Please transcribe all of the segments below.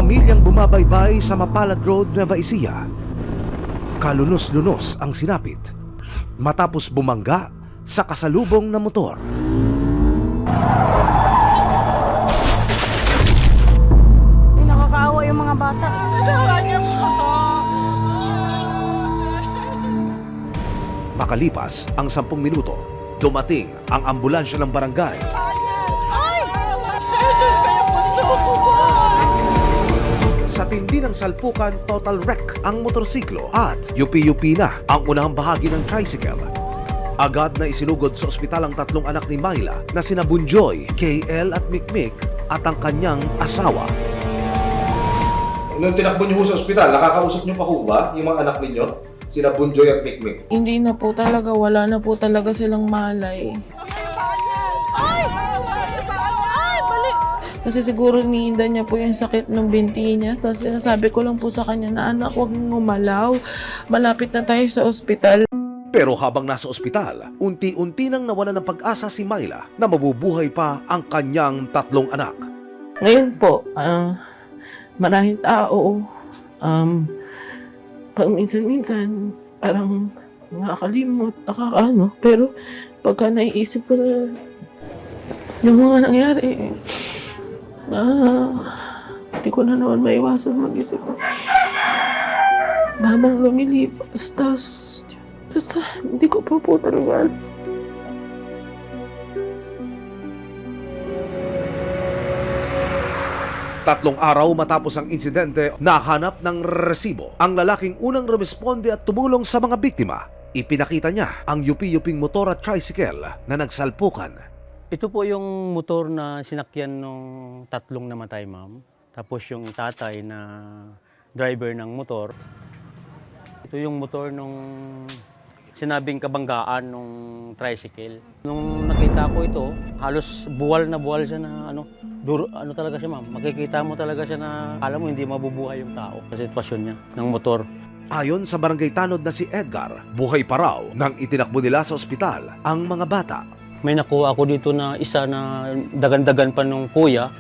pamilyang bumabaybay sa Mapalad Road, Nueva Ecija. Kalunos-lunos ang sinapit matapos bumangga sa kasalubong na motor. Nakakaawa yung mga bata. Makalipas ang 10 minuto, dumating ang ambulansya ng barangay. Sa tindi ng salpukan, total wreck ang motorsiklo at yupi-yupi na ang unahang bahagi ng tricycle. Agad na isinugod sa ospital ang 3 anak ni Myla na sina Bunjoy, KL at Mikmik at ang kanyang asawa. Nung tinakbo niyo sa ospital, nakakausap niyo pa ho ba yung mga anak ninyo? Sina Bunjoy at Mikmik? Hindi na po talaga, wala na po talaga silang malay. Kasi siguro niinda niya po yung sakit ng binti niya. So, sinasabi ko lang po sa kanya na, anak, huwag mong gumalaw. Malapit na tayo sa ospital. Pero habang nasa ospital, unti-unti nang nawala ng pag-asa si Myla na mabubuhay pa ang kanyang 3 anak. Ngayon po, maraming tao, pag minsan-minsan, parang nakakalimot, nakakaano. Pero pagka naiisip ko na yung mga nangyari, hindi ko na naman maiwasan mag-isip. Habang lumilipas, basta hindi ko pa po talaga. Tatlong araw matapos ang insidente, nahanap ng resibo ang lalaking unang rumisponde at tumulong sa mga biktima. Ipinakita niya ang yupi-yuping motor at tricycle na nagsalpukan. Ito po yung motor na sinakyan nung 3 namatay, ma'am. Tapos yung tatay na driver ng motor. Ito yung motor nung sinabing kabanggaan nung tricycle. Nung nakita ko ito, halos buwal na buwal siya na ano talaga siya, ma'am. Makikita mo talaga siya na alam mo hindi mabubuhay yung tao sa sitwasyon niya ng motor. Ayon sa barangay tanod na si Edgar, buhay pa raw nang itinakbo nila sa ospital ang mga bata. May nakuha ako dito na isa na dagan-dagan pa nung kuya.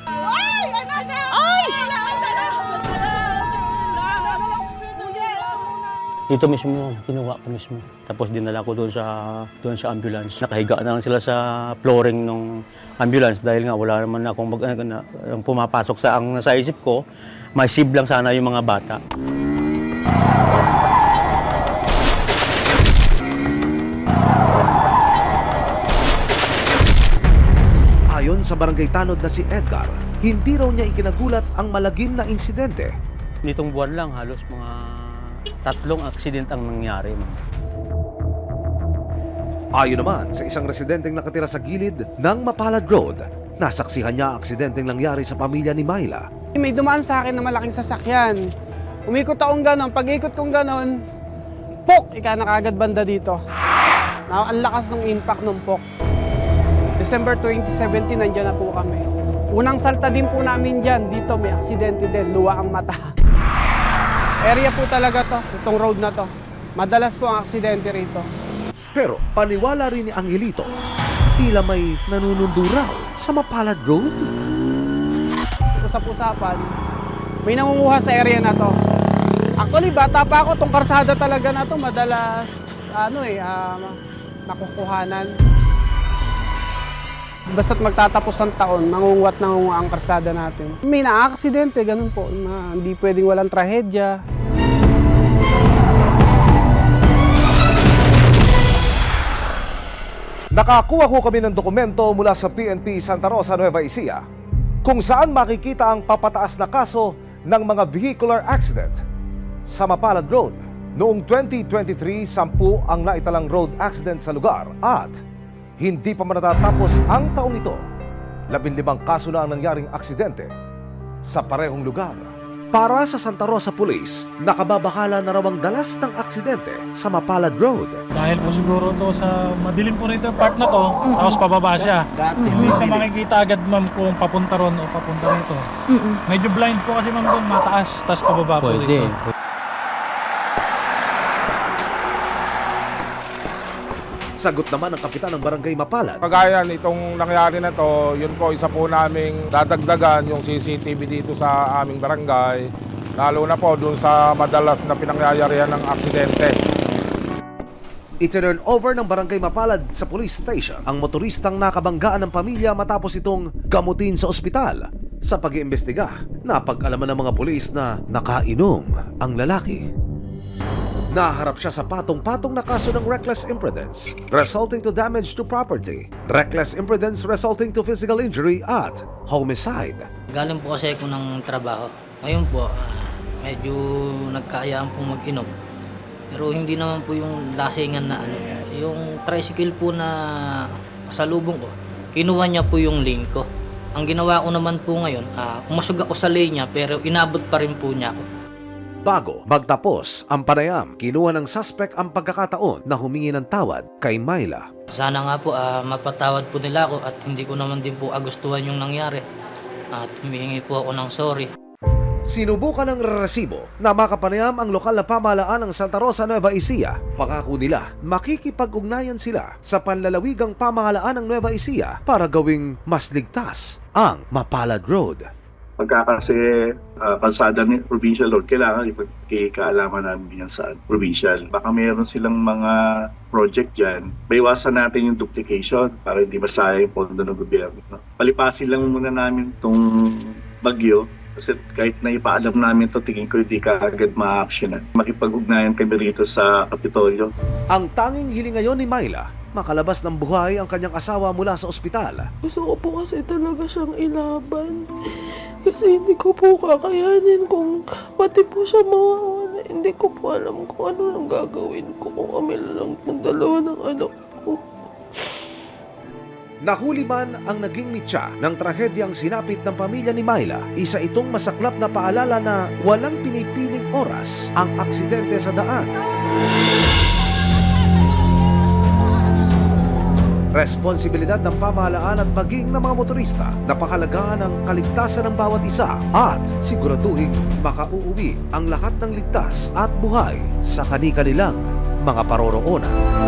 Dito mismo, kinuha ko mismo. Tapos dinala ko doon sa ambulance. Nakahiga na lang sila sa flooring ng ambulance dahil nga wala naman akong pumapasok sa isip ko. May save lang sana yung mga bata. Ayon sa barangay tanod na si Edgar, hindi raw niya ikinagulat ang malagim na insidente. Nitong buwan lang, halos mga 3 aksident ang nangyari. Ayon naman sa isang residenteng nakatira sa gilid ng Mapalad Road, nasaksihan niya ang aksidenteng nangyari sa pamilya ni Myla. May dumaan sa akin na malaking sasakyan. Umikot akong ganon, pag-ikot kong ganon, pok! Ika na kagad banda dito. Ang lakas ng impact ng pok. December 2017, nandiyan na po kami. Unang salta din po namin dyan, dito may aksidente din, luwa ang mata. Area po talaga to, itong road na to. Madalas po ang aksidente rito. Pero paniwala rin ni Angelito, tila may nanunundo raw sa Mapalad Road. Usap-usapan, may nangunguha sa area na to. Actually, bata pa ako, itong karsada talaga na to, madalas, nakukuhanan. Basta't magtatapos ang taon, nangunguwat ang karsada natin. May na-aksidente, ganun po, na hindi pwedeng walang trahedya. Nakakuha ko kami ng dokumento mula sa PNP Santa Rosa, Nueva Ecija, kung saan makikita ang papataas na kaso ng mga vehicular accident sa Mapalad Road. Noong 2023, 10 ang naitalang road accident sa lugar at hindi pa matatapos ang taong ito. 15 kaso na ang nangyaring aksidente sa parehong lugar. Para sa Santa Rosa Police, nakababahala na raw ang dalas ng aksidente sa Mapalad Road. Dahil po siguro to sa madilim po nito yung part na to, tapos pababa siya. Hindi siya makikita agad, ma'am, kung papunta ron o papunta rito. Medyo blind po kasi, ma'am, doon, mataas, tapos pababa po dito. Sagot naman ng kapitan ng Barangay Mapalad. Kagaya nitong nangyari na to, yun po isa po naming dadagdagan yung CCTV dito sa aming barangay. Lalo na po dun sa madalas na pinangyayarihan ng aksidente. Itinurn over ng Barangay Mapalad sa police station ang motoristang nakabanggaan ng pamilya matapos itong gamutin sa ospital. Sa pag-iimbestiga, napag-alaman ng mga pulis na nakainom ang lalaki. Naharap siya sa patong-patong na kaso ng reckless imprudence resulting to damage to property, reckless imprudence resulting to physical injury at homicide. Galing po kasi ako ng trabaho. Ngayon po, medyo nagkaayaan pong mag-inom. Pero hindi naman po yung lasingan na ano. Yung tricycle po na pasalubong ko, kinuha niya po yung lane ko. Ang ginawa ko naman po ngayon, umasog ako sa lane niya pero inabot pa rin po niya ako. Bago magtapos ang panayam, kinuha ng suspect ang pagkakataon na humingi ng tawad kay Myla. Sana nga po mapatawad po nila ako at hindi ko naman din po agustuhan yung nangyari. At humihingi po ako ng sorry. Sinubukan ng resibo na makapanayam ang lokal na pamahalaan ng Santa Rosa, Nueva Ecija. Pangako nila, makikipag-ugnayan sila sa panlalawigang pamahalaan ng Nueva Ecija para gawing mas ligtas ang Mapalad Road. Pagka kasi kalsada ni provincial road, kailangan ipagkikaalaman namin yan sa provincial. Baka mayroon silang mga project dyan, maiwasan natin yung duplication para hindi masaya yung pondo ng gobyerno. Palipasin lang muna namin itong bagyo kasi kahit na ipaalam namin ito, tingin ko hindi ka agad ma-actionan. Makipag-ugnayan kami rito sa Kapitolyo. Ang tanging hiling ngayon ni Myla, makalabas ng buhay ang kanyang asawa mula sa ospital. Gusto ko po kasi talaga siyang ilaban. Kasi hindi ko po kakayanin kung pati po siya mawawala. Hindi ko po alam kung ano ang gagawin ko kung kami lang ng dalawa ng anak ko. Nahuli man ang naging mitya ng trahedyang sinapit ng pamilya ni Myla, isa itong masaklap na paalala na walang pinipiling oras ang aksidente sa daan. Responsibilidad ng pamahalaan at maging ng mga motorista na pahalagahan ang kaligtasan ng bawat isa at siguraduhin makauuwi ang lahat ng ligtas at buhay sa kani-kanilang mga paroroonan.